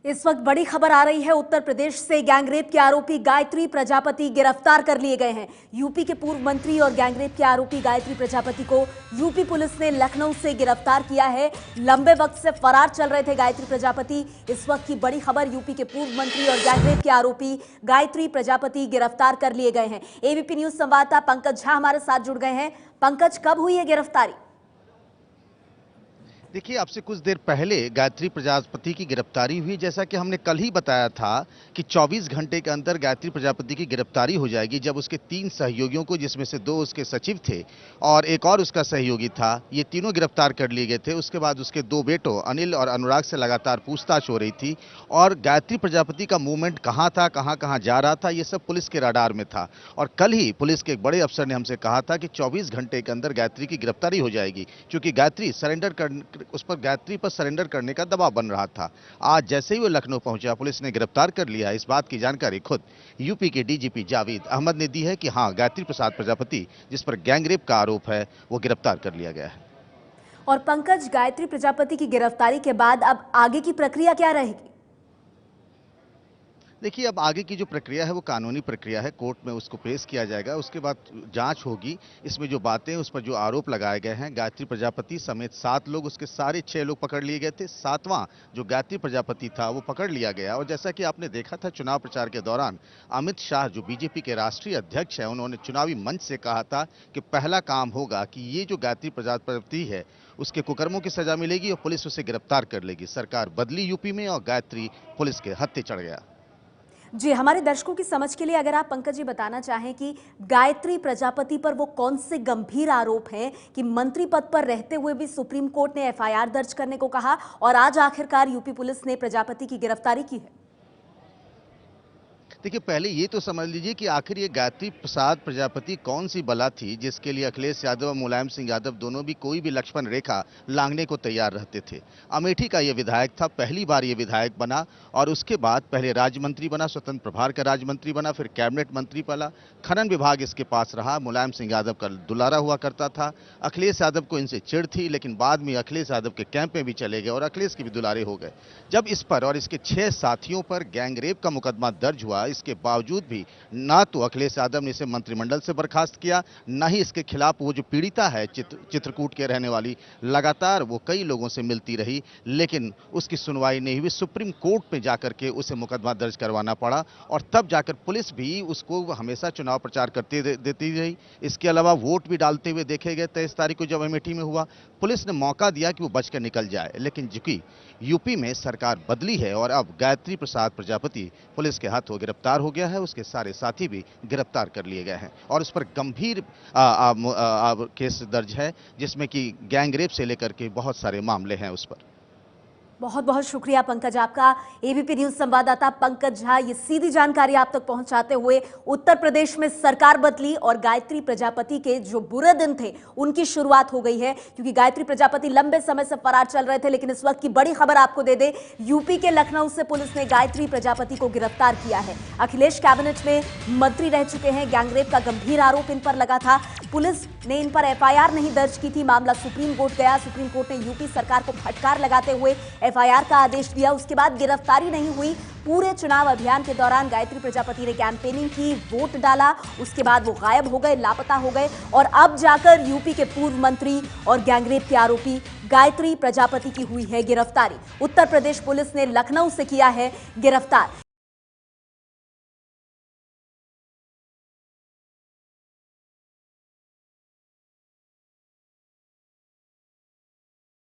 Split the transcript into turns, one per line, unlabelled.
इस वक्त बड़ी खबर आ रही है। उत्तर प्रदेश से गैंगरेप के आरोपी गायत्री प्रजापति गिरफ्तार कर लिए गए हैं। यूपी के पूर्व मंत्री और गैंगरेप के आरोपी गायत्री प्रजापति को यूपी पुलिस ने लखनऊ से गिरफ्तार किया है। लंबे वक्त से फरार चल रहे थे गायत्री प्रजापति। इस वक्त की बड़ी खबर, यूपी के पूर्व मंत्री और गैंगरेप के आरोपी गायत्री प्रजापति गिरफ्तार कर लिए गए हैं। एबीपी न्यूज संवाददाता पंकज झा हमारे साथ जुड़ गए हैं। पंकज, कब हुई है गिरफ्तारी?
देखिए, आपसे कुछ देर पहले गायत्री प्रजापति की गिरफ्तारी हुई। जैसा कि हमने कल ही बताया था कि 24 घंटे के अंदर गायत्री प्रजापति की गिरफ्तारी हो जाएगी, जब उसके 3 सहयोगियों को, जिसमें से 2 उसके सचिव थे और एक और उसका सहयोगी था, ये तीनों गिरफ्तार कर लिए गए थे। उसके बाद उसके 2 बेटों अनिल और अनुराग से लगातार पूछताछ हो रही थी और गायत्री प्रजापति का मूवमेंट कहाँ था, कहाँ कहाँ जा रहा था, ये सब पुलिस के रडार में था। और कल ही पुलिस के एक बड़े अफसर ने हमसे कहा था कि 24 घंटे के अंदर गायत्री की गिरफ्तारी हो जाएगी, क्योंकि उस पर गायत्री पर सरेंडर करने का दबाव बन रहा था। आज जैसे ही वो लखनऊ पहुंचा, पुलिस ने गिरफ्तार कर लिया। इस बात की जानकारी खुद यूपी के डीजीपी जावेद अहमद ने दी है कि हाँ, गायत्री प्रसाद प्रजापति, जिस पर गैंगरेप का आरोप है, वो गिरफ्तार कर लिया गया है।
और पंकज, गायत्री प्रजापति की गिरफ्तारी के बाद अब आगे की प्रक्रिया क्या रहेगी?
देखिए, अब आगे की जो प्रक्रिया है वो कानूनी प्रक्रिया है। कोर्ट में उसको पेश किया जाएगा, उसके बाद जांच होगी। इसमें जो बातें, उस पर जो आरोप लगाए गए हैं, गायत्री प्रजापति समेत 7 लोग, उसके सारे 6 लोग पकड़ लिए गए थे। 7वां जो गायत्री प्रजापति था वो पकड़ लिया गया। और जैसा कि आपने देखा था चुनाव प्रचार के दौरान, अमित शाह जो बीजेपी के राष्ट्रीय अध्यक्ष हैं, उन्होंने चुनावी मंच से कहा था कि पहला काम होगा कि ये जो गायत्री प्रजापति है उसके कुकर्मों की सजा मिलेगी और पुलिस उसे गिरफ्तार कर लेगी। सरकार बदली यूपी में और गायत्री पुलिस के हत्थे चढ़ गया।
जी, हमारे दर्शकों की समझ के लिए अगर आप पंकज जी बताना चाहें कि गायत्री प्रजापति पर वो कौन से गंभीर आरोप हैं कि मंत्री पद पर रहते हुए भी सुप्रीम कोर्ट ने एफआईआर दर्ज करने को कहा और आज आखिरकार यूपी पुलिस ने प्रजापति की गिरफ्तारी की है?
देखिए, पहले ये तो समझ लीजिए कि आखिर ये गायत्री प्रसाद प्रजापति कौन सी बला थी जिसके लिए अखिलेश यादव और मुलायम सिंह यादव दोनों भी कोई भी लक्ष्मण रेखा लांघने को तैयार रहते थे। अमेठी का ये विधायक था, पहली बार ये विधायक बना और उसके बाद पहले राज्य मंत्री बना, स्वतंत्र प्रभार का राज्य मंत्री बना, फिर कैबिनेट मंत्री बना। खनन विभाग इसके पास रहा। मुलायम सिंह यादव का दुलारा हुआ करता था। अखिलेश यादव को इनसे चिढ़ थी, लेकिन बाद में अखिलेश यादव के कैंप में भी चले गए और अखिलेश के भी दुलारे हो गए। जब इस पर और इसके 6 साथियों पर गैंगरेप का मुकदमा दर्ज हुआ, इसके बावजूद भी ना तो अखिलेश यादव ने इसे मंत्रिमंडल से बर्खास्त किया, ना ही इसके खिलाफ वो जो पीड़िता है चित्रकूट के रहने वाली, लगातार वो कई लोगों से मिलती रही, लेकिन उसकी सुनवाई नहीं हुई। सुप्रीम कोर्ट में जाकर के उसे मुकदमा दर्ज करवाना पड़ा और तब जाकर पुलिस भी उसको हमेशा चुनाव प्रचार करते देती रही। इसके अलावा वोट भी डालते हुए देखे गए। 23 तारीख को जब अमेठी में हुआ, पुलिस ने मौका दिया कि वो बचकर निकल जाए, लेकिन चूंकि यूपी में सरकार बदली है और अब गायत्री प्रसाद प्रजापति पुलिस के हाथों गिरफ्तार हो गया है, उसके सारे साथी भी गिरफ्तार कर लिए गए हैं और उस पर गंभीर केस दर्ज है, जिसमें कि गैंगरेप से लेकर के बहुत सारे मामले हैं उस पर।
बहुत बहुत शुक्रिया पंकज आपका। एबीपी न्यूज संवाददाता पंकज झा ये सीधी जानकारी आप तक पहुंचाते हुए। उत्तर प्रदेश में सरकार बदली और गायत्री प्रजापति के जो बुरे दिन थे उनकी शुरुआत हो गई है, क्योंकि गायत्री प्रजापति लंबे समय से फरार चल रहे थे। लेकिन इस वक्त की बड़ी खबर आपको दे दे, यूपी के लखनऊ से पुलिस ने गायत्री प्रजापति को गिरफ्तार किया है। अखिलेश कैबिनेट में मंत्री रह चुके हैं। गैंगरेप का गंभीर आरोप इन पर लगा था। पुलिस ने इन पर एफआईआर नहीं दर्ज की थी। मामला सुप्रीम कोर्ट गया। सुप्रीम कोर्ट ने यूपी सरकार को फटकार लगाते हुए एफआईआर का आदेश दिया। उसके बाद गिरफ्तारी नहीं हुई। पूरे चुनाव अभियान के दौरान गायत्री प्रजापति ने कैंपेनिंग की, वोट डाला, उसके बाद वो गायब हो गए, लापता हो गए और अब जाकर यूपी के पूर्व मंत्री और गैंगरेप के आरोपी गायत्री प्रजापति की हुई है गिरफ्तारी। उत्तर प्रदेश पुलिस ने लखनऊ से किया है गिरफ्तार।